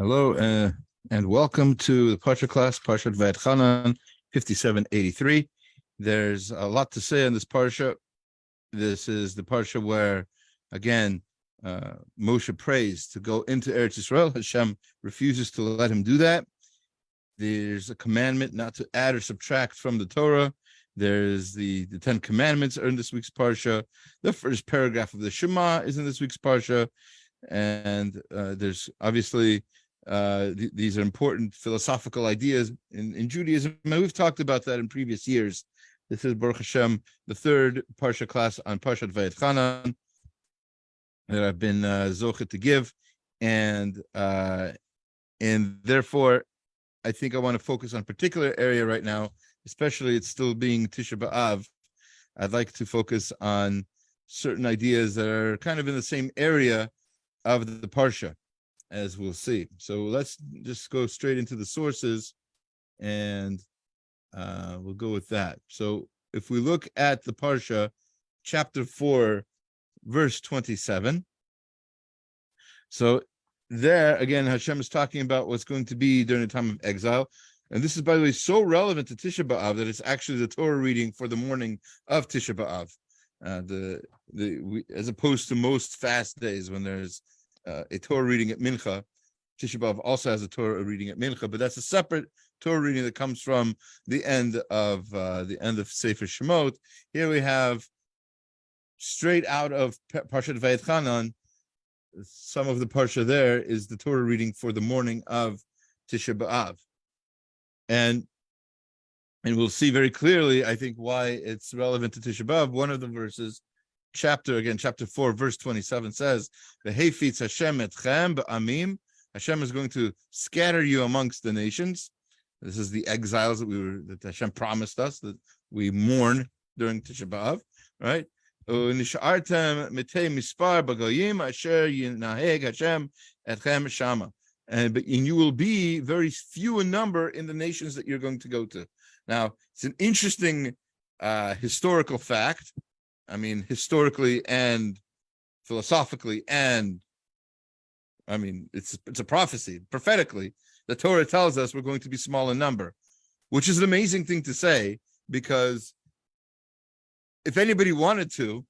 Hello, and welcome to the Parsha class, Parshat Vayetchanan 5783. There's a lot to say on this Parsha. This is the Parsha where, again, Moshe prays to go into Eretz Yisrael. H-Shem refuses to let him do that. There's a commandment not to add or subtract from the Torah. There's the 10 commandments are in this week's Parsha. The first paragraph of the Shema is in this week's Parsha. And there's obviously these are important philosophical ideas in Judaism, and we've talked about that in previous years. This is Baruch Hashem, the third Parsha class on Parshat Vayetchanan that I've been zochet to give, and therefore I think I want to focus on a particular area right now, especially it's still being Tisha B'Av. I'd like to focus on certain ideas that are kind of in the same area of the Parsha, as we'll see. So let's just go straight into the sources, and we'll go with that. So if we look at the Parsha, chapter 4, verse 27. So there, again, Hashem is talking about what's going to be during the time of exile. And this is, by the way, so relevant to Tisha B'Av that it's actually the Torah reading for the morning of Tisha B'Av. As opposed to most fast days when there's a Torah reading at Mincha. Tisha B'Av also has a Torah reading at Mincha, but that's a separate Torah reading that comes from the end of Sefer Shemot. Here we have, straight out of Parshat Vayetchanan, some of the Parsha there is the Torah reading for the morning of Tisha B'Av. And we'll see very clearly, I think, why it's relevant to Tisha B'Av. One of the verses, chapter 4, verse 27 says, "V'hefitz Hashem etchem ba'amim." Hashem is going to scatter you amongst the nations. This is the exiles that Hashem promised us that we mourn during Tisha B'Av, right? U'nish'artem mitei mispar b'goyim asher yinaheg Hashem etchem shama. And you will be very few in number in the nations that you're going to go to. Now, it's an interesting historical fact. I mean, historically and philosophically, and I mean, it's a prophecy. Prophetically, the Torah tells us we're going to be small in number, which is an amazing thing to say, because if anybody wanted to,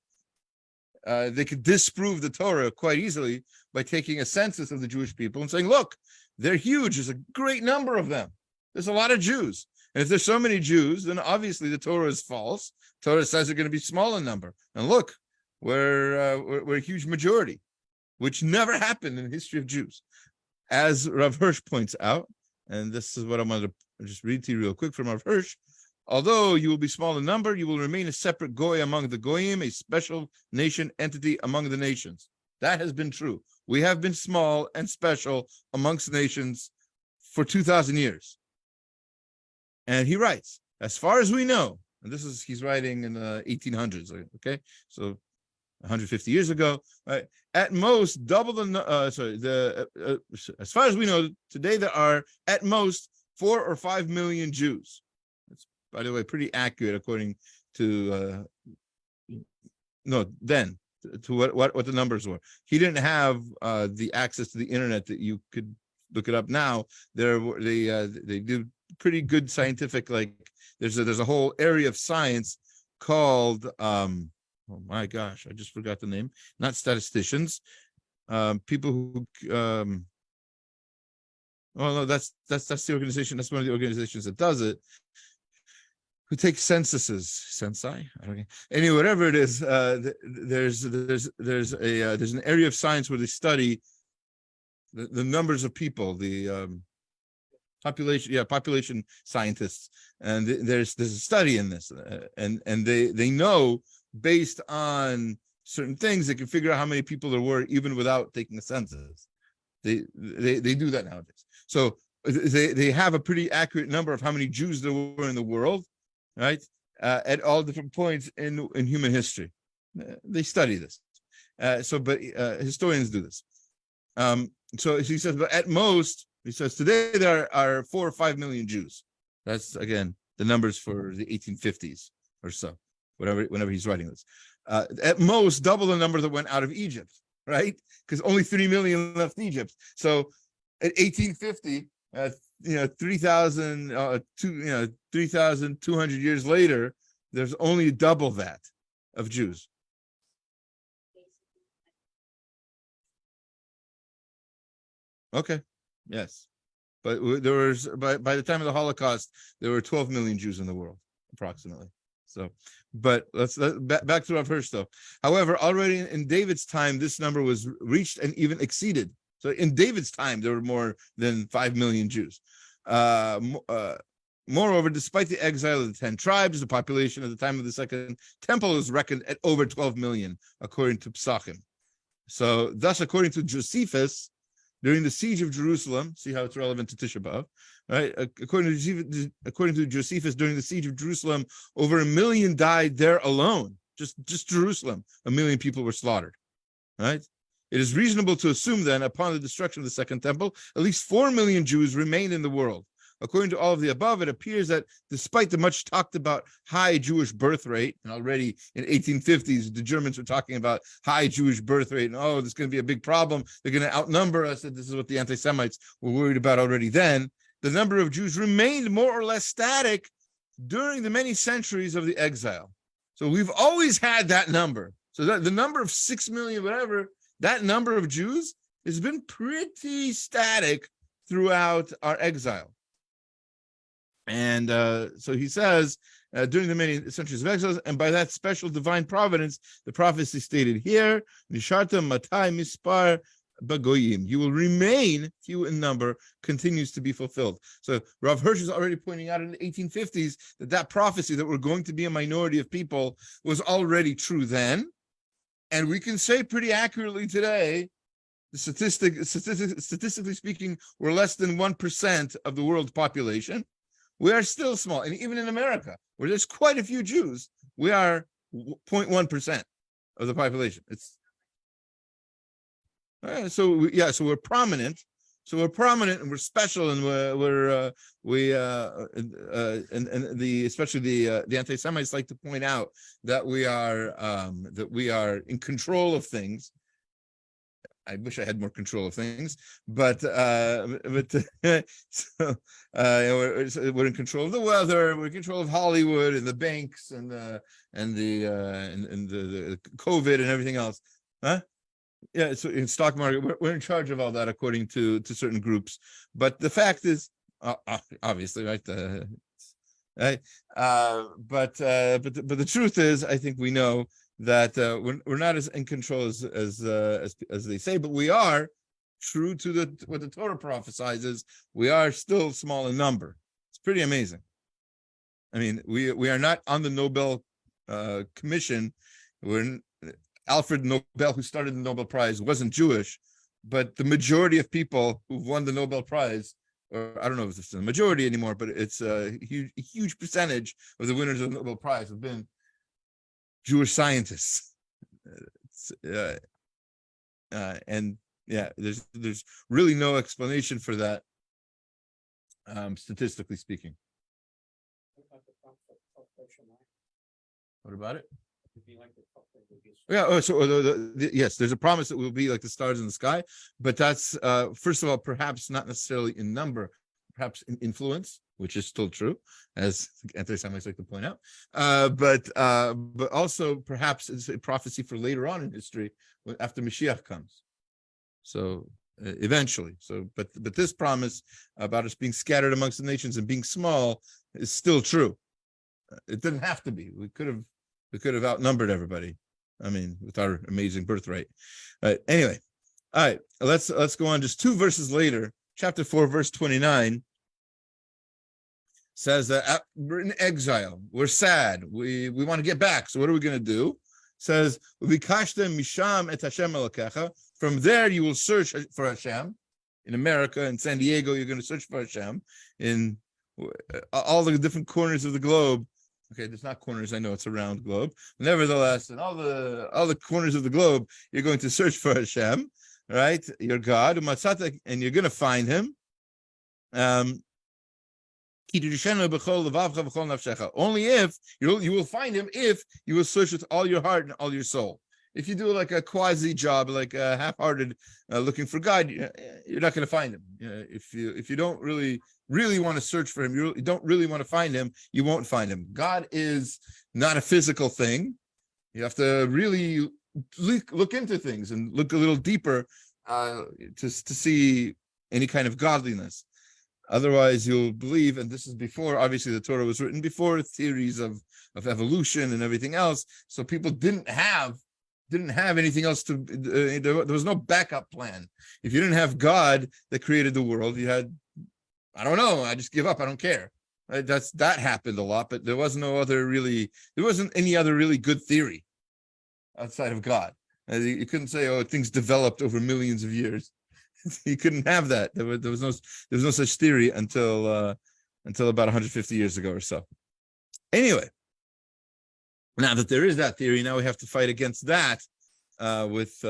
they could disprove the Torah quite easily by taking a census of the Jewish people and saying, look, they're huge. There's a great number of them. There's a lot of Jews. And if there's so many Jews, then obviously the Torah is false. Torah says they're going to be small in number. And look, we're a huge majority, which never happened in the history of Jews. As Rav Hirsch points out, and this is what I'm going to just read to you real quick from Rav Hirsch, although you will be small in number, you will remain a separate goy among the goyim, a special nation entity among the nations. That has been true. We have been small and special amongst nations for 2,000 years. And he writes, as far as we know, and he's writing in the 1800s, okay? So 150 years ago, right? At most double the, as far as we know, today there are at most 4 or 5 million Jews. That's, by the way, pretty accurate according to, to what the numbers were. He didn't have the access to the internet that you could look it up now. They do pretty good scientific, like there's a whole area of science called oh my gosh, I just forgot the name. Not statisticians, people who oh no, that's the organization. That's one of the organizations that does it, who takes censuses. Censi? I don't know. Anyway, whatever it is, there's an area of science where they study the numbers of people, the population scientists, and there's a study in this, and they know, based on certain things, they can figure out how many people there were even without taking a census. They do that nowadays. So they have a pretty accurate number of how many Jews there were in the world, right? At all different points in human history. They study this. But historians do this. So he says, but at most, he says, today there are 4 or 5 million Jews. That's, again, the numbers for the 1850s or so, whenever he's writing this. At most, double the number that went out of Egypt, right? Because only 3 million left Egypt. So at 1850, 3,200 years later, there's only double that of Jews. Okay, yes, but there was by the time of the Holocaust, there were 12 million Jews in the world, approximately. So, but back to Rav Hirsch though. However, already in David's time, this number was reached and even exceeded. So in David's time, there were more than 5 million Jews. Moreover, despite the exile of the 10 tribes, the population at the time of the Second Temple was reckoned at over 12 million, according to Psachim. So thus, according to Josephus, during the siege of Jerusalem, see how it's relevant to Tisha B'Av, right? According to Josephus, during the siege of Jerusalem, over 1 million died there alone. Just Jerusalem, 1 million people were slaughtered, right? It is reasonable to assume then, upon the destruction of the Second Temple, at least 4 million Jews remained in the world. According to all of the above, it appears that despite the much talked about high Jewish birth rate, and already in 1850s, the Germans were talking about high Jewish birth rate, and this is going to be a big problem. They're going to outnumber us. And this is what the anti-Semites were worried about already then. The number of Jews remained more or less static during the many centuries of the exile. So we've always had that number. So that the number of 6 million, whatever, that number of Jews has been pretty static throughout our exile. And so he says, during the many centuries of exile, and by that special divine providence, the prophecy stated here, Nisharta Matai Mispar Bagoyim, you will remain few in number, continues to be fulfilled. So Rav Hirsch is already pointing out in the 1850s that prophecy that we're going to be a minority of people was already true then. And we can say pretty accurately today, statistically speaking, we're less than 1% of the world population. We are still small. And even in America, where there's quite a few Jews, we are 0.1% of the population. So we're prominent. So we're prominent and we're special, and especially the anti-Semites like to point out that we are in control of things. I wish I had more control of things, but we're in control of the weather. We're in control of Hollywood and the banks and the COVID and everything else, huh? Yeah, so in stock market, we're in charge of all that according to certain groups. But the fact is, obviously, right? Right. But the truth is, I think we know that we're not as in control as they say, but we are true to what the Torah prophesizes. We are still small in number. It's pretty amazing. I mean, we are not on the Nobel Commission. Alfred Nobel, who started the Nobel Prize, wasn't Jewish, but the majority of people who've won the Nobel Prize, or I don't know if it's the majority anymore, but it's a huge percentage of the winners of the Nobel Prize have been Jewish scientists. And yeah, there's really no explanation for that, statistically speaking. What about it? Yeah. Yes, there's a promise that we'll be like the stars in the sky, but that's first of all, perhaps not necessarily in number, perhaps in influence, which is still true, as anti-Semites like to point out. But also perhaps it's a prophecy for later on in history, after Mashiach comes. So eventually. So, but this promise about us being scattered amongst the nations and being small is still true. It didn't have to be. We could have outnumbered everybody. I mean, with our amazing birth rate. Anyway, all right, let's go on. Just 2 verses later, chapter 4, verse 29 says that we're in exile. We're sad. We want to get back. So what are we going to do? Says, misham et Hashem elokecha. From there you will search for Hashem. In America, in San Diego, you're going to search for Hashem. In all the different corners of the globe. Okay, there's not corners. I know it's a round globe. Nevertheless, in all the corners of the globe, you're going to search for Hashem, right? Your God, and you're going to find Him. Only if you will find Him if you will search with all your heart and all your soul. if you do like a quasi job, like a half-hearted looking for God, you're not going to find him. If you don't really want to search for him, you don't really want to find him, you won't find him. God is not a physical thing. You have to really look into things and look a little deeper to see any kind of godliness. Otherwise, you'll believe, and this is before, obviously, the Torah was written before theories of evolution and everything else. So people didn't have anything else to. There was no backup plan. If you didn't have God that created the world, you had, I don't know, I just give up. I don't care. Right? That happened a lot, but there wasn't any other really good theory outside of God. You couldn't say, oh, things developed over millions of years. You couldn't have that. There was no such theory until about 150 years ago or so. Anyway, now that there is that theory, now we have to fight against that with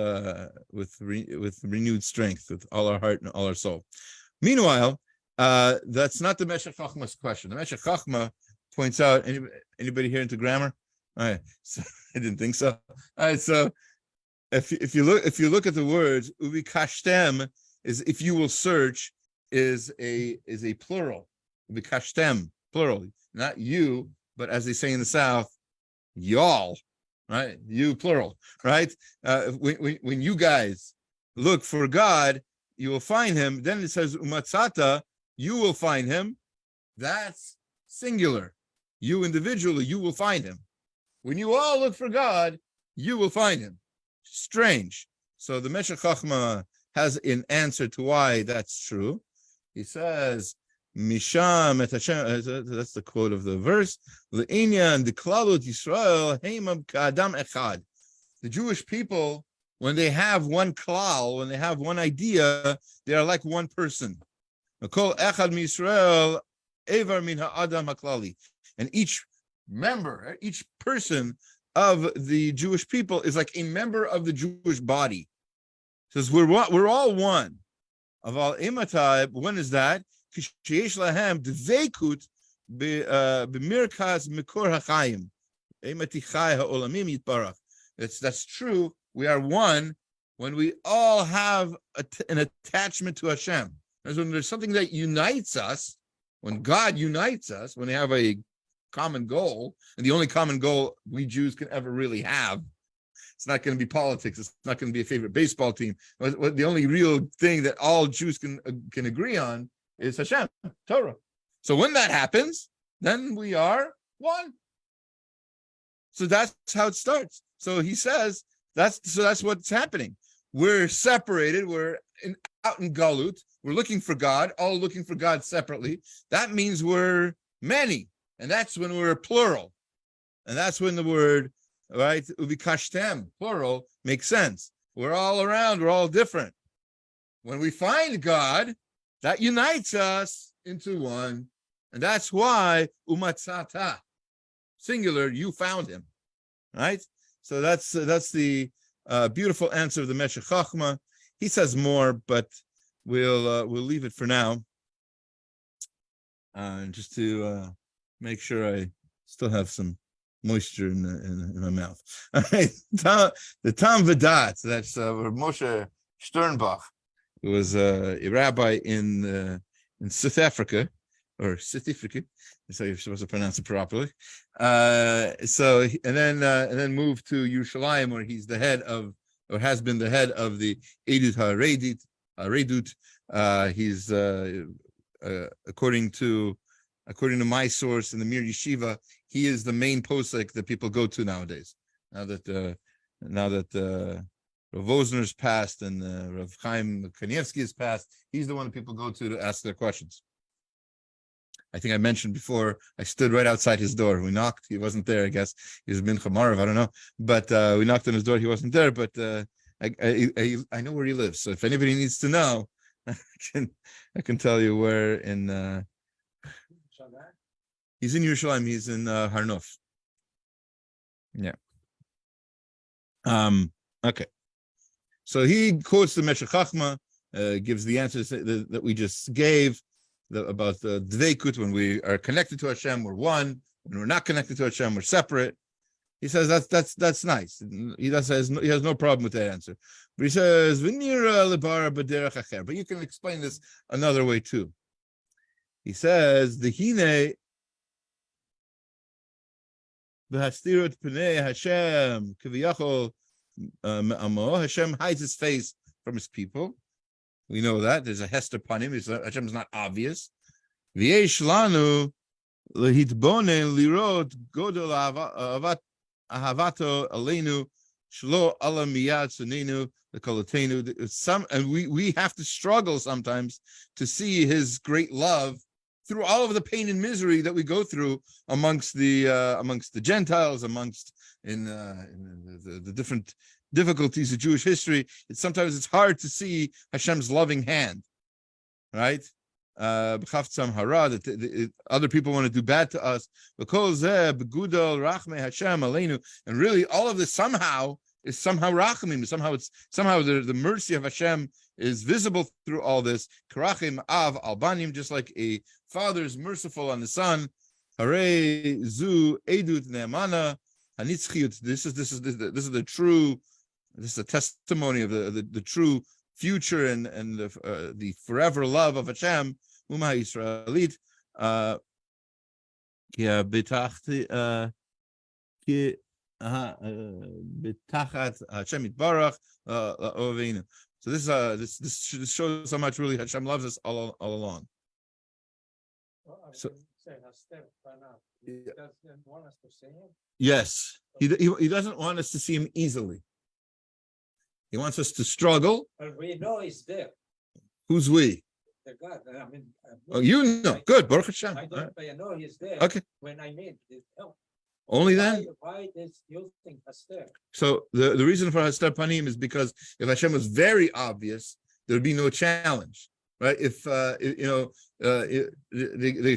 renewed strength, with all our heart and all our soul. Meanwhile, that's not the Meshech Chochmah's question. The Meshech Chochmah points out. Anybody here into grammar? All right, so I didn't think so. All right, so if you look at the words, ubikashtem is if you will search, is a plural. Ubikashtem, plural, not you, but as they say in the South, y'all, right? You plural, right? When you guys look for God, you will find him. Then it says umatzata, you will find him. That's singular. You individually, you will find him. When you all look for God, you will find him. Strange. So the Meshech Chochmah has an answer to why that's true. He says, Misham et Hashem, that's the quote of the verse, Le'inyan deklalut Yisrael heimam ka'adam echad. The Jewish people, when they have one klal, when they have one idea, they are like one person. Kol echad miYisrael evar min ha'adam ha'klali. And each member, each person of the Jewish people is like a member of the Jewish body. It says we're all one. Of all imatai, when is that? Kisheyesh lahem dveikut b'mirkas mikor hachayim. Ematichai ha'olamim yitbarach. That's true. We are one when we all have an attachment to Hashem. When there's something that unites us, when God unites us, when they have a common goal, and the only common goal we Jews can ever really have, it's not going to be politics, it's not going to be a favorite baseball team. The only real thing that all Jews can agree on is Hashem, Torah. So when that happens, then we are one. So that's how it starts. So he says that's what's happening. We're separated, we're out in Galut, we're looking for God, all looking for God separately. That means we're many. And that's when we're plural. And that's when the word, right, ubikashtem, plural, makes sense. We're all around, we're all different. When we find God, that unites us into one. And that's why umatzata, singular, you found him. Right? So that's the beautiful answer of the Meshech Chochmah. He says more, but we'll leave it for now. Just to make sure I still have some moisture in my mouth. All right, the Tam V'dat, that's Moshe Sternbach, who was a rabbi in South Africa, or South Africa. That's how you're supposed to pronounce it properly. And then moved to Yerushalayim, where he's the head of, or has been the head of the Edut HaRedut. He's according to my source in the Mir Yeshiva, he is the main posek that people go to nowadays. Now that Rav Wozner's passed and Rav Chaim Kanievsky has passed, he's the one that people go to ask their questions. I think I mentioned before, I stood right outside his door. We knocked, he wasn't there, I guess. He was Mincha Marav, I don't know. But we knocked on his door, he wasn't there, but I know where he lives. So if anybody needs to know, I can tell you where in... He's in Yerushalayim. He's in Har Nof. Yeah. Okay. So he quotes the Meshech Chochmah, gives the answers that we just gave about the Dveikut. When we are connected to Hashem, we're one. When we're not connected to Hashem, we're separate. He says that's nice. He has no problem with that answer. But he says v'nira lebara b'derech acher. But you can explain this another way too. He says the hine v'hastirut pnei Hashem kiviyachol me'amo. Hashem hides his face from his people. We know that there's a hester panim. Hashem is not obvious. V'yesh lanu lehitbonen lirot godol ahavato aleinu shlo ala miyad sunenu lekolotenu. Some, and we have to struggle sometimes to see his great love through all of the pain and misery that we go through amongst the Gentiles, amongst in the different difficulties of Jewish history. Sometimes it's hard to see Hashem's loving hand, right? That other people want to do bad to us. And really, all of this somehow is rachamim. Somehow the mercy of Hashem is visible through all this. Karachim av albanim, just like a father is merciful on the son. Hare zu edut ne'amana hanitzchiyut. This is the true. This is a testimony of the true future and the forever love of Hashem. Umma Yisraelit. Betachat Hashem Yitbarach Oveinu. So this shows how much really Hashem loves us all along. So, he doesn't want us to see him? Yes, he doesn't want us to see him easily. He wants us to struggle. But we know he's there. Who's we? The God. Oh, you know. Good. Baruch Hashem. I don't, but I know he's there. Okay. When I need his help. Only then? Why does you think Haster? So the reason for Haster Panim is because if Hashem was very obvious, there would be no challenge, right? If the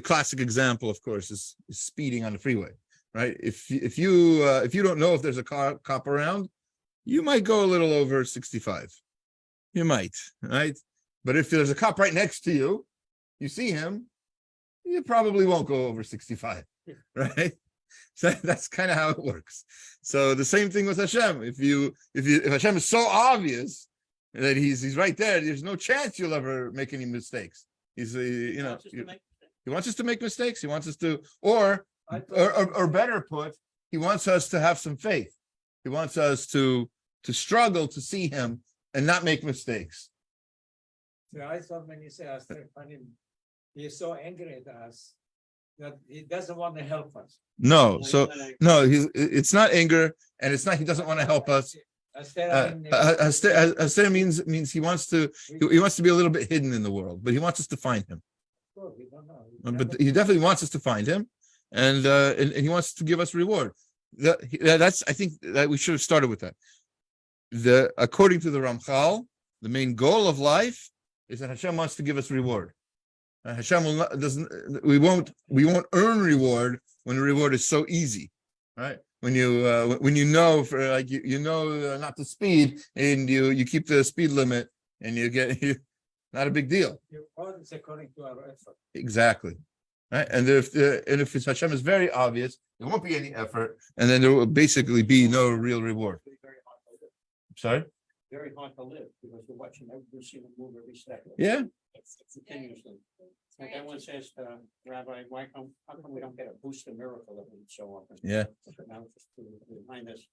classic example, of course, is speeding on the freeway, right? If you don't know if there's a cop around, you might go a little over 65. You might, right? But if there's a cop right next to you, you see him, you probably won't go over 65, right? So that's kind of how it works. So the same thing with Hashem. If Hashem is so obvious that he's right there's no chance you'll ever make any mistakes. He wants us to make mistakes. He wants us to, or better put, he wants us to have some faith. He wants us to struggle to see him and not make mistakes. So I thought when you say he's so angry at us that he doesn't want to help us. No, it's not anger, and it's not he doesn't want to help us. Haster means he wants to be a little bit hidden in the world, but he wants us to find him. We don't know. But he definitely wants us to find him, and he wants to give us reward. That's I think that we should have started with that. According to the Ramchal, the main goal of life is that Hashem wants to give us reward. Hashem we won't earn reward when the reward is so easy, right? When you know for like not to speed and you keep the speed limit and you not a big deal. It's according to our effort. Exactly, right? And if it's Hashem is very obvious, there won't be any effort, and then there will basically be no real reward. Sorry. Very hard to live because we're watching every single move every second. Yeah. It's continuously. Like everyone says, Rabbi, how come we don't get a boost of miracle that we so often? Yeah. Now just to remind us,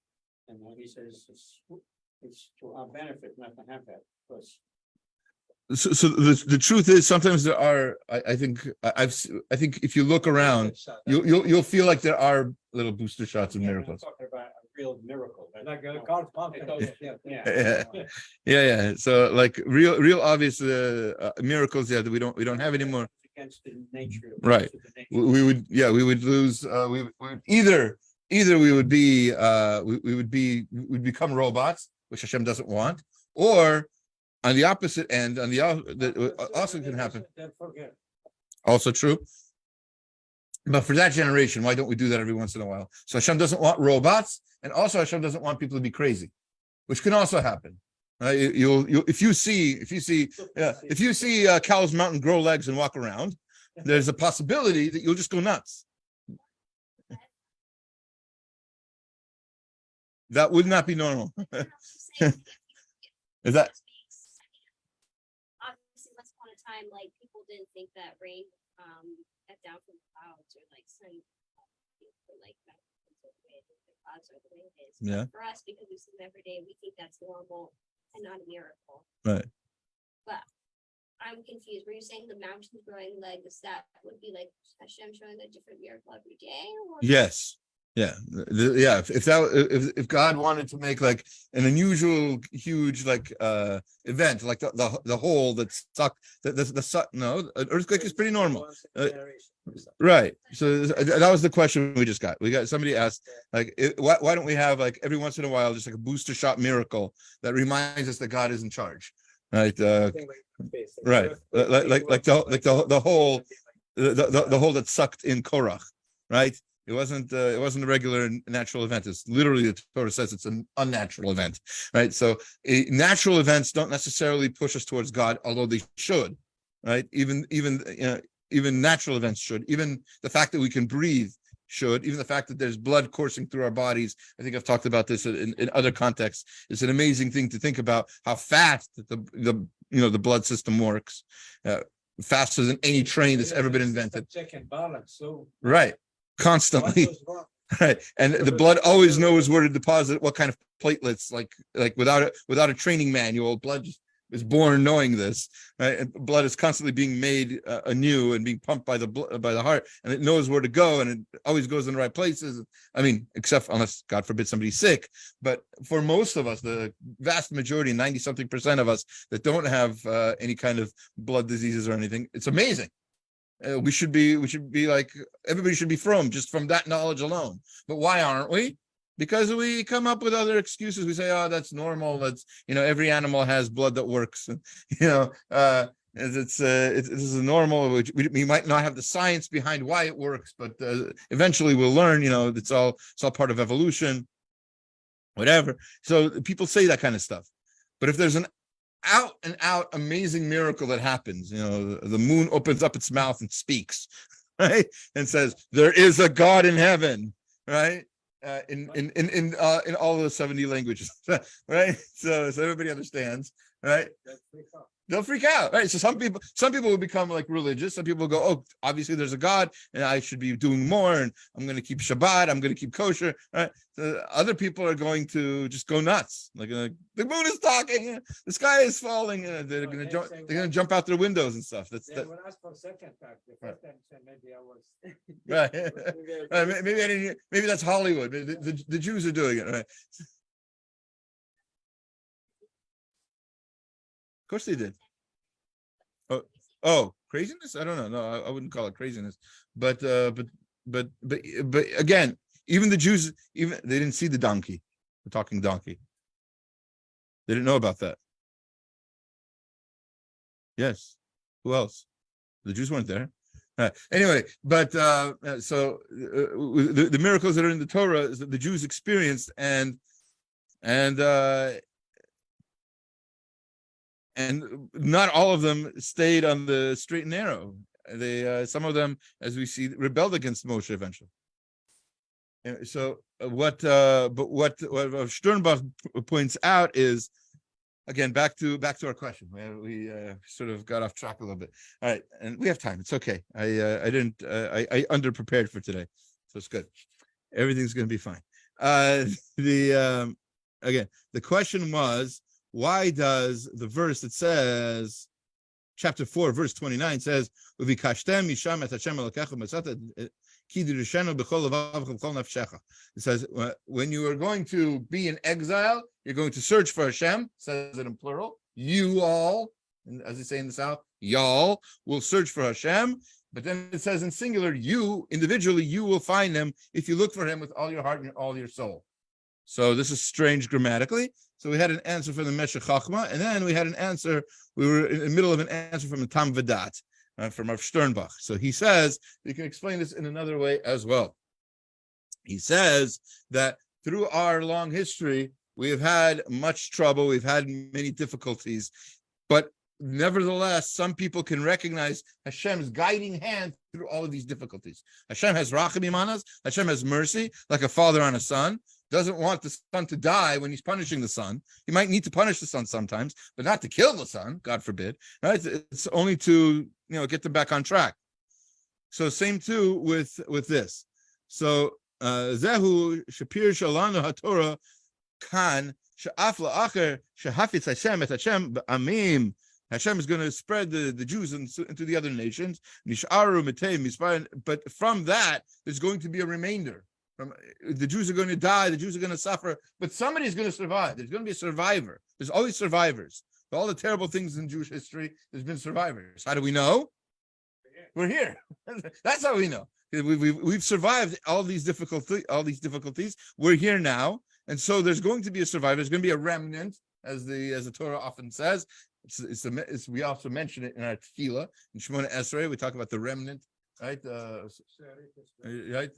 and he says it's to our benefit not to have that because. So the truth is sometimes there are. I think if you look around, you'll feel like there are little booster shots of miracles. I'm talking about a real miracle. Like a yeah. So like real obvious miracles that we don't have anymore. Against the nature. Right. We would lose. We would either we would become robots, which Hashem doesn't want, or on the opposite end, that also can happen. Also true. But for that generation, why don't we do that every once in a while? So Hashem doesn't want robots, and also Hashem doesn't want people to be crazy, which can also happen. If you see Cow's Mountain grow legs and walk around, there's a possibility that you'll just go nuts. That would not be normal. I'm just saying, Is that obviously once upon a time, like people didn't think that rain got down from the clouds or like sun or like that the clouds are the way it is. Yeah. But for us, because we see them every day, we think that's normal and not a miracle. right? But I'm confused. Were you saying the mountains growing legs, that would be like Hashem showing a different miracle every day? Or Yes. Yeah. Yeah. If God wanted to make like an unusual, huge like event, like the hole that sucked, no, an earthquake is pretty normal. Right. So that was the question we just got. We got somebody asked, like, why don't we have like every once in a while just like a booster shot miracle that reminds us that God is in charge, right? Right. Like the hole, the hole that sucked in Korach, right? It wasn't a regular natural event. It's literally, the Torah says it's an unnatural event, right? So natural events don't necessarily push us towards God, although they should, right? Even natural events should. Even the fact that we can breathe should. Even the fact that there's blood coursing through our bodies. I think I've talked about this in other contexts. It's an amazing thing to think about how fast the blood system works, faster than any train that's ever been invented. Check and balance. So Right. Constantly. Right. And the blood always knows where to deposit what kind of platelets, like without a training manual. Blood is born knowing this, right? And blood is constantly being made anew and being pumped by the heart, and it knows where to go, and it always goes in the right places. I mean, except unless God forbid somebody's sick. But for most of us, the vast majority, 90-something% of us that don't have any kind of blood diseases or anything, it's amazing. We should be like, everybody should be from just from that knowledge alone. But why aren't we? Because we come up with other excuses. We say, oh, that's normal. That's, every animal has blood that works. This is normal. We might not have the science behind why it works, but eventually we'll learn, it's all part of evolution, whatever. So people say that kind of stuff. But if there's an out and out amazing miracle that happens, the moon opens up its mouth and speaks, right, and says there is a God in heaven, right, in all the 70 languages, right, so everybody understands, right? They'll freak out, right? So some people will become like religious. Some people will go, oh, obviously there's a God, and I should be doing more, and I'm going to keep Shabbat, I'm going to keep kosher, right? So other people are going to just go nuts, like the moon is talking, the sky is falling, and they're going to jump out their windows and stuff. That's that. When I asked for second time, the first time maybe I was right. Maybe I didn't. Maybe that's Hollywood. The Jews are doing it, right? Of course they did. Oh, craziness? I don't know. No, I wouldn't call it craziness. But again, even the Jews, they didn't see the donkey, the talking donkey. They didn't know about that. Yes. Who else? The Jews weren't there. Anyway, but so the miracles that are in the Torah is that the Jews experienced, and not all of them stayed on the straight and narrow. They some of them, as we see, rebelled against Moshe eventually. And so what Sternbach points out is, again, back to our question. We sort of got off track a little bit. All right, and we have time. It's okay. I underprepared for today, so it's good. Everything's going to be fine. Again, the question was, why does the verse that says, chapter 4, verse 29 says, it says, when you are going to be in exile, you're going to search for Hashem, says it in plural, you all, as they say in the South, y'all will search for Hashem, but then it says in singular, you, individually, you will find him if you look for him with all your heart and all your soul. So this is strange grammatically. So we had an answer from the Meshech Chachma, and then we had an answer. We were in the middle of an answer from the Tam V'dat, from Rav Sternbach. So he says you can explain this in another way as well. He says that through our long history, we have had much trouble. We've had many difficulties, but nevertheless, some people can recognize Hashem's guiding hand through all of these difficulties. Hashem has rachim imanas. Hashem has mercy, like a father on a son. doesn't want the son to die when he's punishing the son. He might need to punish the son sometimes, but not to kill the son, God forbid. Right? It's only to get them back on track. So same too with this. So Zehu Shapir Shalanu HaTorah Kan Sha'af La'acher Shahafitz Hashem Et Hashem Amim. Hashem is going to spread the Jews into the other nations. But from that, there's going to be a remainder. The Jews are going to die. The Jews are going to suffer. But somebody is going to survive. There's going to be a survivor. There's always survivors. All the terrible things in Jewish history, there's been survivors. How do we know? We're here. That's how we know. We've survived all these difficulties. We're here now, and so there's going to be a survivor. There's going to be a remnant, as the Torah often says. We also mention it in our tefillah in Shemona Esrei. We talk about the remnant, right? Right.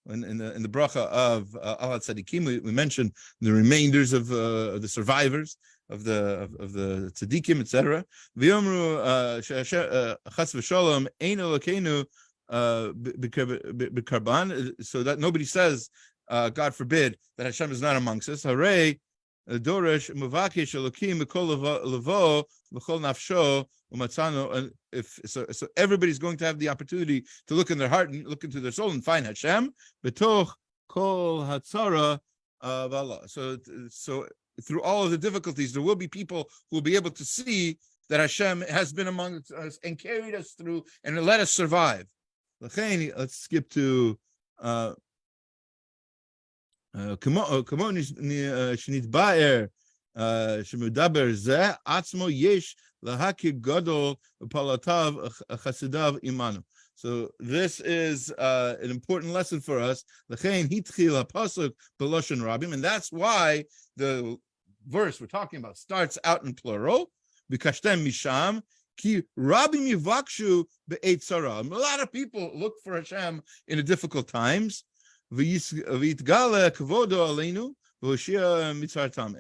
In the bracha of Al Tzadikim, we mention the remainders of the survivors of the tzaddikim, etc. V'yomru chas v'shalom ein elokeinu b'karban, so that nobody says, God forbid, that Hashem is not amongst us. Hooray. Doresh Muvakish Elokim Mikol Levo V'chol Nafsho Umatzano. And so everybody's going to have the opportunity to look in their heart and look into their soul and find Hashem. Betoch Kol Hatzara V'Allah. So through all of the difficulties, there will be people who will be able to see that Hashem has been among us and carried us through and let us survive. Let's skip to. כמו שנתבאר שמדבר זה עצמו יש להכיר גדול בפעולותיו חסידיו עמנו. So this is an important lesson for us. לכן התחיל הפסוק בלשון רבים, and that's why the verse we're talking about starts out in plural. ביקשתם משם כי רבים יבקשו בעת צרה. A lot of people look for Hashem in the difficult times. V'yitgala kavodo aleinu v'hoshia mitzartam,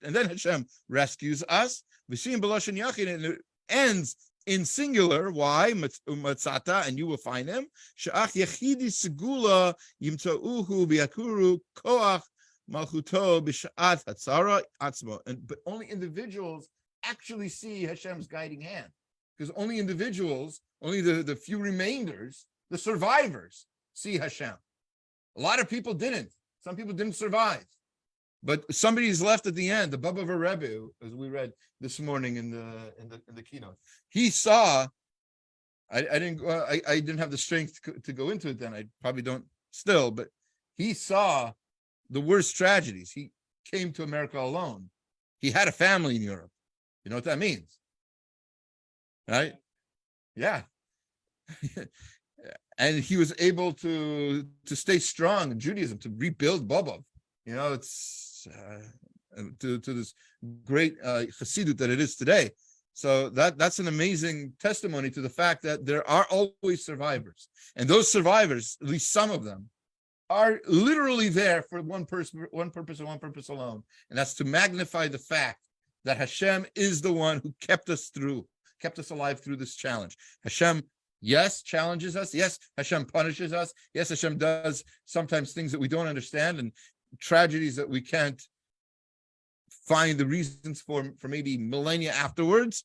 and then Hashem rescues us. V'shim b'lashon yachid, and it ends in singular. Why? Matzata, and you will find him. She'ach yachidi segula yimtzauhu v'yakuru koach malchuto b'sha'at hatzara atzmo. But only individuals actually see Hashem's guiding hand, because only individuals, only the few remainders, the survivors, see Hashem. A lot of people didn't. Some people didn't survive. But somebody's left at the end. The Baba Rebbe, as we read this morning in the keynote, he saw. I didn't have the strength to go into it then. I probably don't still, but he saw the worst tragedies. He came to America alone. He had a family in Europe. You know what that means, right? Yeah. And he was able to stay strong in Judaism, to rebuild Bobov. It's to this great chassidut that it is today. So that's an amazing testimony to the fact that there are always survivors. And those survivors, at least some of them, are literally there for one purpose and one purpose alone. And that's to magnify the fact that Hashem is the one who kept us alive through this challenge. Hashem, yes, challenges us. Yes, Hashem punishes us. Yes, Hashem does sometimes things that we don't understand and tragedies that we can't find the reasons for maybe millennia afterwards.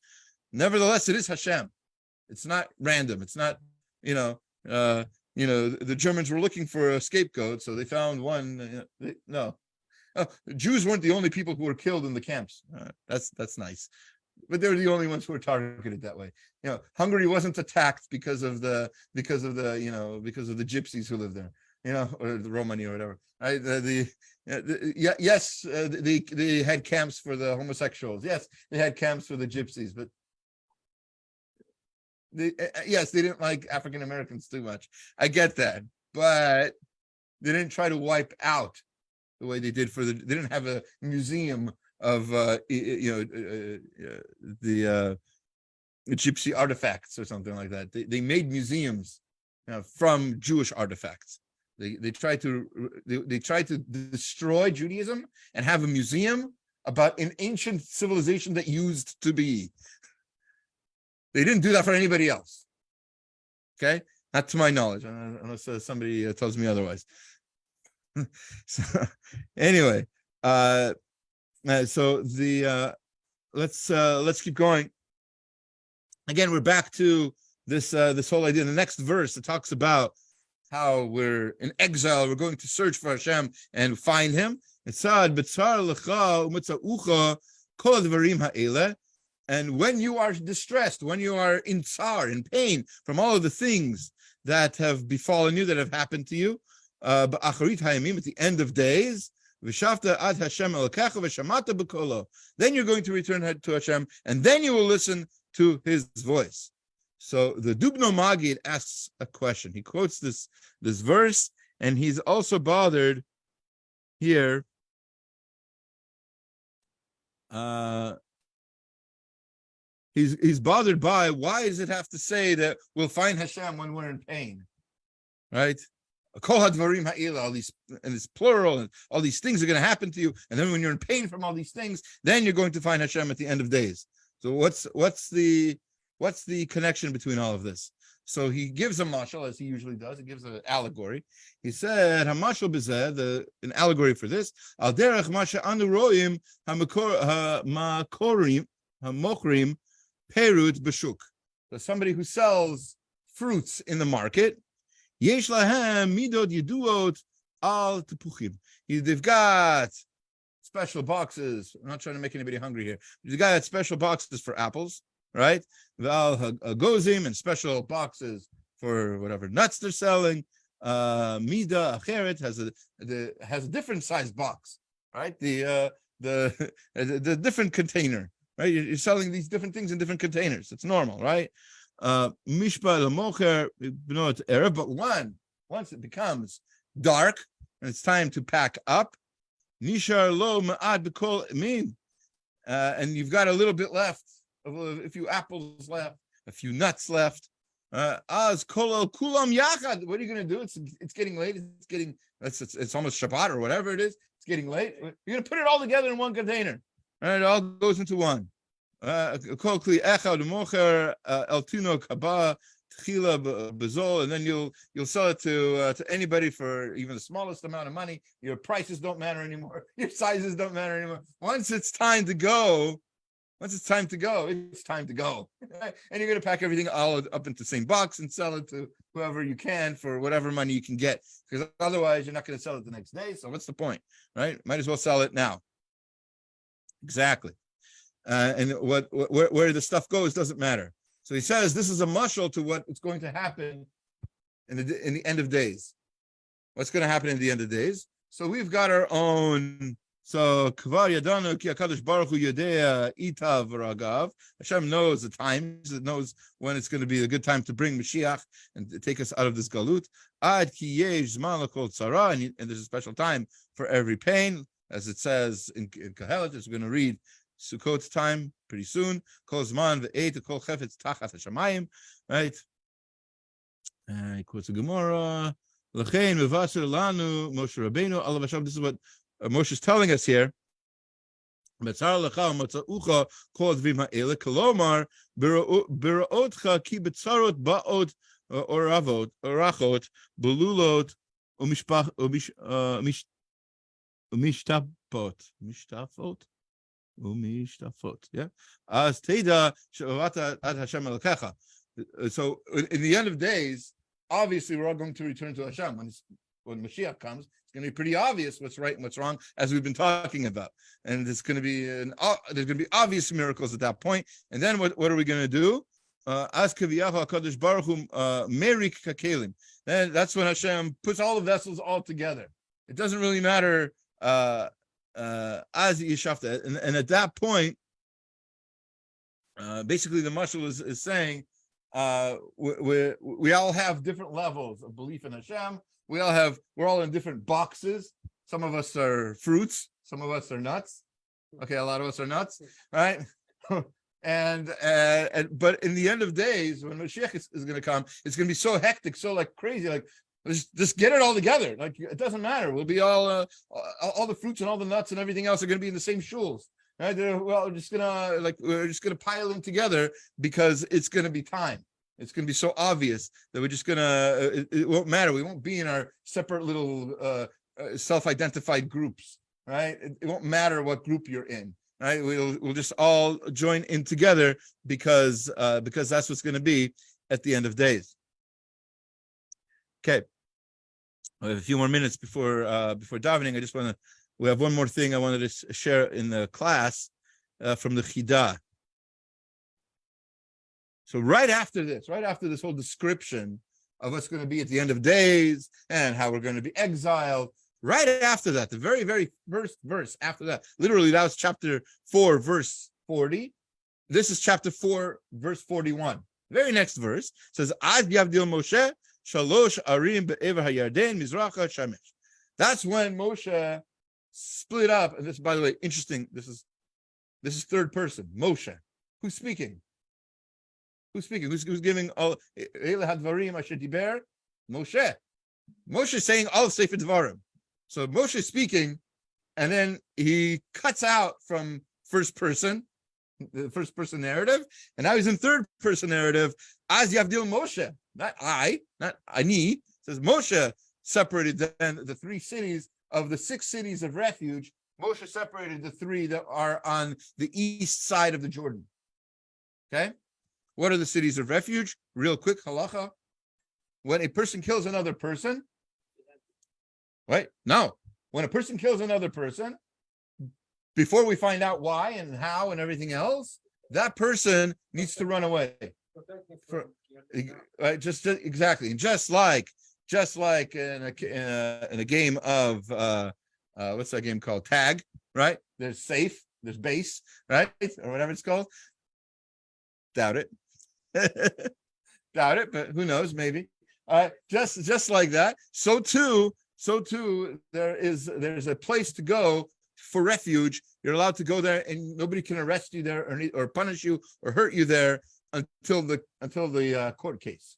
Nevertheless, it is Hashem. It's not random. It's not, the Germans were looking for a scapegoat, so they found one. No, Jews weren't the only people who were killed in the camps. That's nice. But they were the only ones who were targeted that way. Hungary wasn't attacked because of the gypsies who lived there, or the Romani or whatever. Right? They had camps for the homosexuals. Yes, they had camps for the gypsies, but they didn't like African Americans too much. I get that, but they didn't try to wipe out the way they did they didn't have a museum of the gypsy artifacts or something like that. They made museums from Jewish artifacts. They tried to destroy Judaism and have a museum about an ancient civilization that used to be. They didn't do that for anybody else. Okay, not to my knowledge, unless somebody tells me otherwise. So anyway, so the let's keep going. Again, we're back to this whole idea. In the next verse, it talks about how we're in exile. We're going to search for Hashem and find Him. It said, "B'tzar lecha u'mitzaucha kol advarim ha'ele." And when you are distressed, when you are in tsar, in pain from all of the things that have befallen you, that have happened to you, ba'acharit hayamim, at the end of days, v'shavta ad Hashem elokecha v'shamata b'kolo. Then you're going to return to Hashem, and then you will listen to His voice. So the Dubno Magid asks a question. He quotes this verse, and he's also bothered here. He's bothered by, why does it have to say that we'll find Hashem when we're in pain, right? Kol hadvarim ha'ila, all these, and it's plural, and all these things are going to happen to you, and then when you're in pain from all these things, then you're going to find Hashem at the end of days. So what's the connection between all of this? So he gives a mashal, as he usually does. He gives an allegory. He said, "Hamashal b'zeh," an allegory for this. Al derech masha anu roim ha'makorim ha'mokrim perut b'shuk. So somebody who sells fruits in the market, yesh lahem midot yeduot al tepuchim. They've got special boxes. I'm not trying to make anybody hungry here. They've got special boxes for apples, right? Val gozim, and special boxes for whatever nuts they're selling. Mida acheret has a different size box, right? The different container, right? You're selling these different things in different containers. It's normal, right? Mishpa lemocher b'not erev. But once it becomes dark and it's time to pack up, nishar lo ma'ad b'kol min, and you've got a little bit left, a few apples left, a few nuts left. Az kolol kulam yachad. What are you going to do? It's getting late. It's almost Shabbat or whatever it is. It's getting late. You're going to put it all together in one container. Right? It all goes into one. Kol kli echad mocher el tino kaba tchila bezol, and then you'll sell it to anybody for even the smallest amount of money. Your prices don't matter anymore. Your sizes don't matter anymore. Once it's time to go, it's time to go. And you're going to pack everything all up into the same box and sell it to whoever you can for whatever money you can get. Because otherwise, you're not going to sell it the next day. So what's the point, right? Might as well sell it now. Exactly. And where the stuff goes doesn't matter. So he says this is a mashal to what is going to happen in the end of days. What's going to happen in the end of days? So we've got our own. So kvar yadanu ki hakadosh baruch hu yodea itav v'ragav. Hashem knows the times. It knows when it's going to be a good time to bring Mashiach and take us out of this galut. Ad ki yesh zman l'kol tzara, and there's a special time for every pain, as it says in Kohelet. As we're going to read Sukkot time pretty soon. Kol zman ve'et kol chefetz tachat hashamayim. Right. He quotes a Gemara. L'chein mevaser lanu Moshe Rabbeinu alav Hashem. This is what Moshe is telling us here. Betzar lecha u'matzaucha kol advim ha'ele kolomar b'ra'otcha ki betzarot ba'ot orachot belulot u'mishtafot. Yeah. As teda she'avata ad Hashem elokecha. So in the end of days, obviously we're all going to return to Hashem when Mashiach comes. It's going to be pretty obvious what's right and what's wrong, as we've been talking about, and it's going to be there's going to be obvious miracles at that point. And then what are we going to do? As kaviyahu hakadosh baruch hu merik kakelim. Then that's when Hashem puts all the vessels all together. It doesn't really matter as yishafta, and at that point, basically the mashal is saying we all have different levels of belief in Hashem. We're all in different boxes. Some of us are fruits, some of us are nuts. Okay, a lot of us are nuts, right? and but in the end of days, when Mashiach is going to come, it's going to be so hectic, so like crazy, like just get it all together. Like it doesn't matter. We'll be all the fruits and all the nuts and everything else are going to be in the same shuls. Right? We're just gonna pile in together because it's going to be time. It's going to be so obvious that we're just going to, it won't matter. We won't be in our separate little self-identified groups, right? It won't matter what group you're in, right? We'll just all join in together because that's what's going to be at the end of days. Okay, we have a few more minutes before davening. We have one more thing I wanted to share in the class from the Chidah. So right after this whole description of what's going to be at the end of days and how we're going to be exiled, right after that, the very, very first verse after that, literally that was chapter 4, verse 40. This is chapter 4, verse 41. Very next verse says, "Az yavdil Moshe shalosh arim be'ever hayarden mizracha shamesh." That's when Moshe split up. And this, by the way, interesting. This is third person. Moshe. Who's speaking? Who's giving all hadvarim asher diber? Moshe. Moshe saying all Sefer Dvarim. So Moshe speaking, and then he cuts out from first person, the first person narrative, and now he's in third person narrative. Az yavdil Moshe, not ani. Says Moshe separated then the 3 cities of the 6 cities of refuge. Moshe separated the 3 that are on the east side of the Jordan. Okay, what are the cities of refuge? Real quick halacha: when a person kills another person, right? No, when a person kills another person, before we find out why and how and everything else, that person needs to run away. Right? Exactly, and just like in a game of what's that game called? Tag, right? There's safe, there's base, right, or whatever it's called. Doubt it. Doubt it, but who knows? Maybe. Just like that. So too, there's a place to go for refuge. You're allowed to go there, and nobody can arrest you there or punish you or hurt you there until the court case.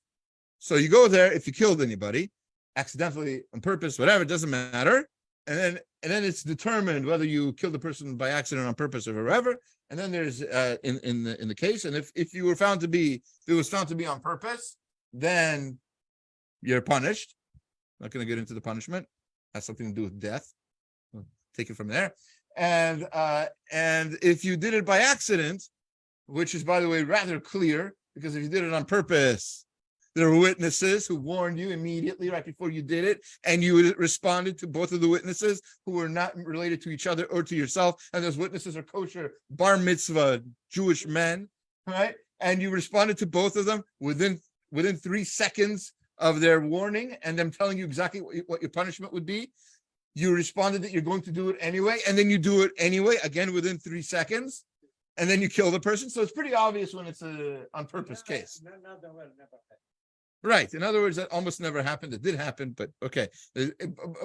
So you go there if you killed anybody, accidentally, on purpose, whatever, it doesn't matter. And then it's determined whether you killed the person by accident, on purpose, or whatever. And then there's in the case, and if it was found to be on purpose, then you're punished. Not going to get into the punishment. Has something to do with death. We'll take it from there. And if you did it by accident, which is, by the way, rather clear, because if you did it on purpose, there were witnesses who warned you immediately right before you did it, and you responded to both of the witnesses who were not related to each other or to yourself, and those witnesses are kosher bar mitzvah Jewish men, right? And you responded to both of them within 3 seconds of their warning and them telling you exactly what your punishment would be. You responded that you're going to do it anyway, and then you do it anyway, again within 3 seconds, and then you kill the person. So it's pretty obvious when it's a on purpose case. Right. In other words, that almost never happened. It did happen, but okay.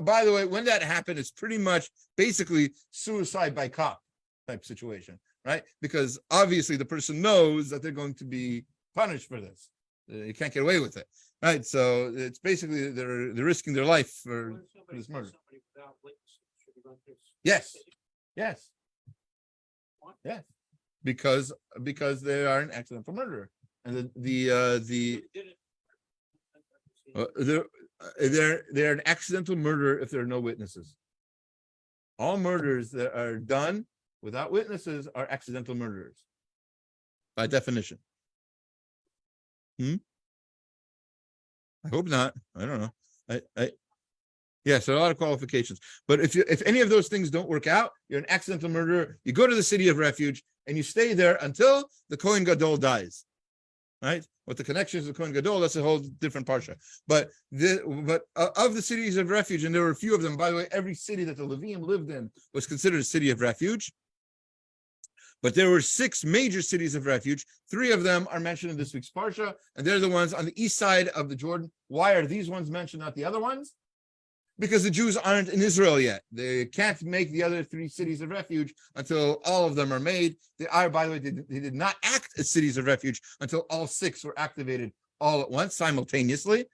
By the way, when that happened, it's pretty much basically suicide by cop type situation, right? Because obviously the person knows that they're going to be punished for this. You can't get away with it, right? So it's basically they're risking their life for this murder. Yes, yes, yes, because they are an accidental murderer, and they're an accidental murderer if there are no witnesses. All murders that are done without witnesses are accidental murderers, by definition. I hope not. I don't know. Yes, there are a lot of qualifications. But if any of those things don't work out, you're an accidental murderer. You go to the city of refuge and you stay there until the Kohen Gadol dies. Right? What the connection is to Kohen Gadol, that's a whole different parsha. But of the cities of refuge, and there were a few of them, by the way, every city that the Levium lived in was considered a city of refuge. But there were 6 major cities of refuge. 3 of them are mentioned in this week's parsha, and they're the ones on the east side of the Jordan. Why are these ones mentioned, not the other ones? Because the Jews aren't in Israel yet. They can't make the other 3 cities of refuge until all of them are made. They are, by the way, they did not act as cities of refuge until all 6 were activated all at once, simultaneously,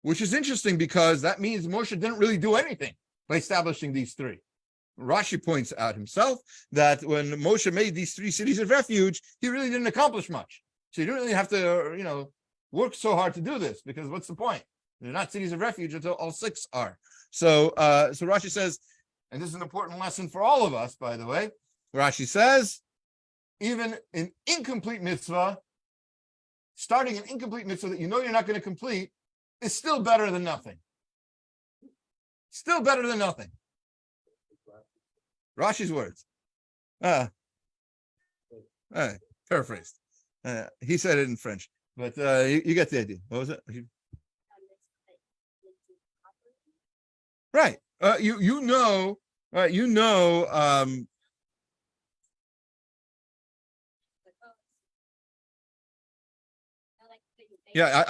which is interesting because that means Moshe didn't really do anything by establishing these 3. Rashi points out himself that when Moshe made these 3 cities of refuge, he really didn't accomplish much. So you don't really have to, work so hard to do this, because what's the point? They're not cities of refuge until all 6 are. So Rashi says, and this is an important lesson for all of us, by the way. Rashi says, even an incomplete mitzvah, starting an incomplete mitzvah that you know you're not going to complete, is still better than nothing. Still better than nothing. Rashi's words. Paraphrased. He said it in French, but you get the idea. What was it? Right. You know. Right. You know. Yeah,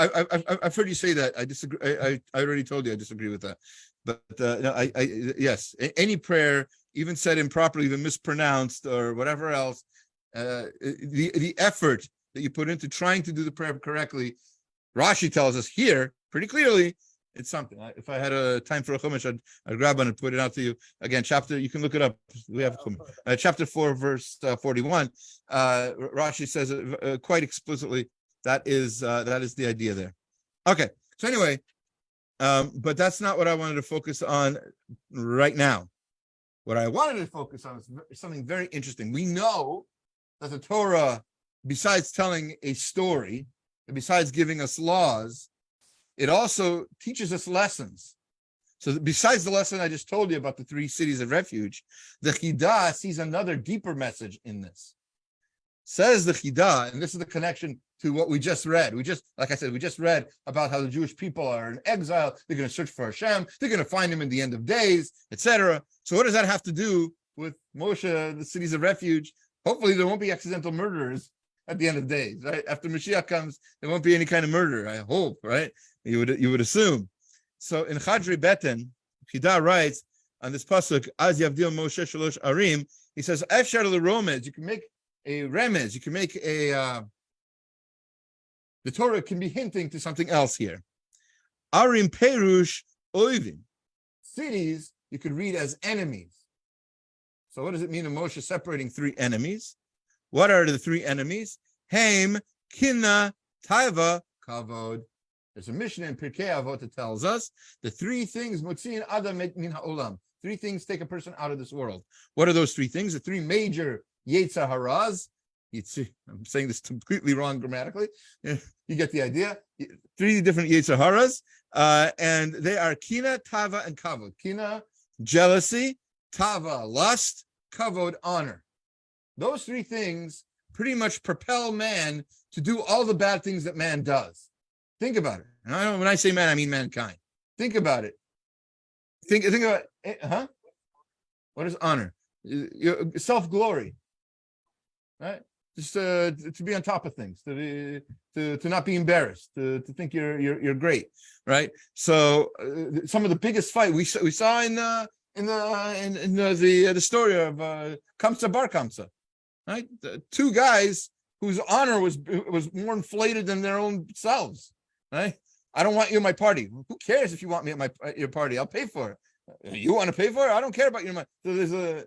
I've heard you say that. I disagree. I already told you I disagree with that. But no, yes, any prayer, even said improperly, even mispronounced or whatever else, the effort that you put into trying to do the prayer correctly, Rashi tells us here pretty clearly, it's something. If I had a time for a chumash, I'd grab one and put it out to you. Again, chapter, you can look it up. We have chapter 4, verse 41. Rashi says quite explicitly. That is the idea there. Okay. So anyway, but that's not what I wanted to focus on right now. What I wanted to focus on is something very interesting. We know that the Torah, besides telling a story, and besides giving us laws, it also teaches us lessons. So besides the lesson I just told you about the 3 cities of refuge, the Chidah sees another deeper message in this. Says the Chidah, and this is the connection to what we just read. We just read about how the Jewish people are in exile. They're going to search for H-Shem. They're going to find him in the end of days, etc. So what does that have to do with Moshe, the cities of refuge? Hopefully there won't be accidental murderers at the end of days, right? After Mashiach comes, there won't be any kind of murder, I hope, right? You would assume. So in Chadri Beten, Chidah writes on this pasuk, Az Yavdil Moshe Shalosh Arim, he says, Efshar l'Romez, you can make a remez, you can make the Torah can be hinting to something else here. Arim Perush Oivim. Cities you could read as enemies. So what does it mean in Moshe separating 3 enemies? What are the 3 enemies? Haim, Kinna, Taiva, Kavod. There's a Mishnah in Pirkei Avot that tells us the 3 things Motziin Adam min ha'olam. 3 things take a person out of this world. What are those 3 things? The 3 major Yetzer Haraz. I'm saying this completely wrong grammatically. You get the idea. 3 different Yetzer Haras, and they are Kina, Tava, and Kavod. Kina, jealousy. Tava, lust. Kavod, honor. Those 3 things pretty much propel man to do all the bad things that man does. Think about it. And when I say man, I mean mankind. Think about it. Think about it. Huh? What is honor? Self-glory. Right? Just to be on top of things, to not be embarrassed, to think you're great, right? So some of the biggest fight we saw in the story of Kamsa Bar Kamsa, right? The 2 guys whose honor was more inflated than their own selves, right? I don't want you at my party. Who cares if you want me at your party? I'll pay for it. You want to pay for it? I don't care about your money. So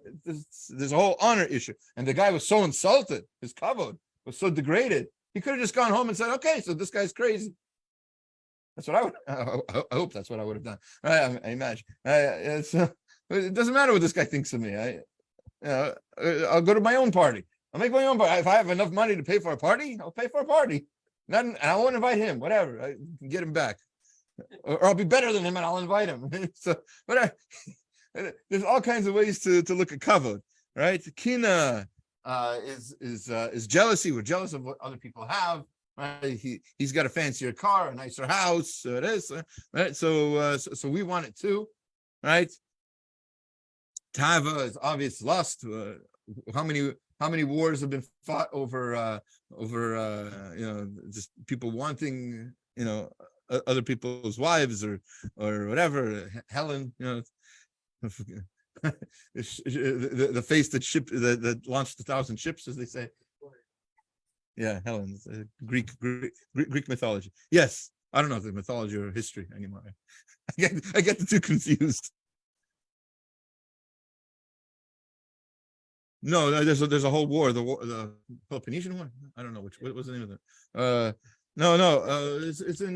there's a whole honor issue. And the guy was so insulted. His kavod was so degraded. He could have just gone home and said, okay, so this guy's crazy. That's what I would. I hope that's what I would have done. I imagine. It doesn't matter what this guy thinks of me. I'll go to my own party. I'll make my own party. If I have enough money to pay for a party, I'll pay for a party. And I won't invite him. Whatever. I can get him back. Or I'll be better than him and I'll invite him. So, but there's all kinds of ways to look at kavod, right? Kina is jealousy. We're jealous of what other people have. Right? He's got a fancier car, a nicer house. It is right. So we want it too, right? Tava is obvious lust. How many wars have been fought over just people wanting other people's wives or whatever. Helen, the face that launched 1,000 ships, as they say. Yeah, Helen, Greek mythology. Yes, I don't know if it's mythology or history anymore. I get the 2 confused. No, there's a whole war. The Peloponnesian War. I don't know what was the name of it. It's in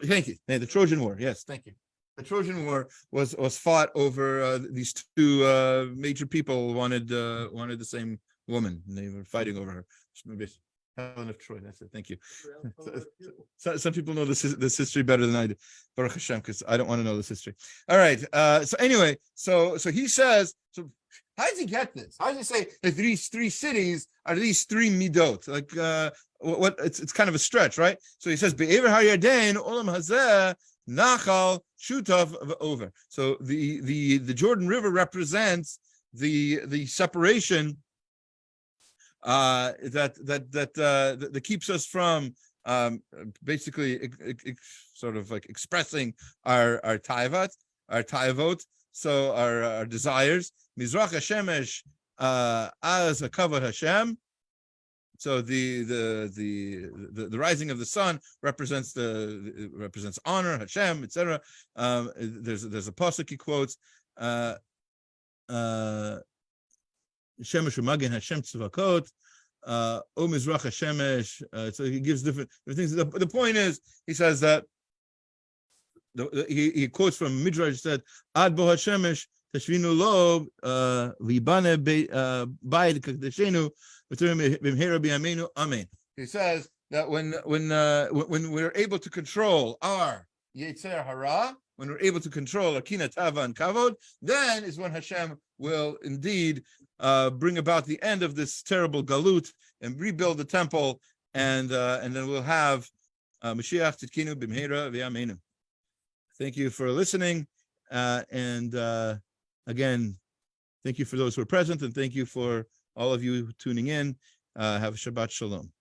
thank you. The Trojan War. Yes, thank you. The Trojan War was fought over these two major people wanted the same woman, and they were fighting over her. Helen of Troy. That's it. Thank you. Some people know this history better than I do. Baruch Hashem, because I don't want to know this history. All right. So anyway, so he says. So how does he get this? How does he say that these three cities are these three midot? Like what? It's kind of a stretch, right? So he says Be'ever HaYarden Olam Hazeh Nachal Shutav over. So the Jordan River represents the separation that keeps us from basically sort of like expressing our taivot, so our desires. Mizrach Hashemesh as a kavod Hashem. So the rising of the sun represents honor, Hashem, etc. There's a pasuk he quotes. Shemesh u'magen Hashem tzvakot, o mizrach Hashemesh. So he gives different things. The point is, he says that he quotes from Midrash, said Ad bo Hashemesh tashvinu lo v'ibane bayit kakdeshenu v'mhera b'yameinu amen. He says that when we're able to control our yetzer hara, when we're able to control our kina tava and kavod, then is when Hashem will indeed bring about the end of this terrible galut and rebuild the temple, and then we'll have Mashiach Tzidkenu b'mheira v'yameinu. Thank you for listening, and again, thank you for those who are present, and thank you for all of you tuning in. Have a Shabbat Shalom.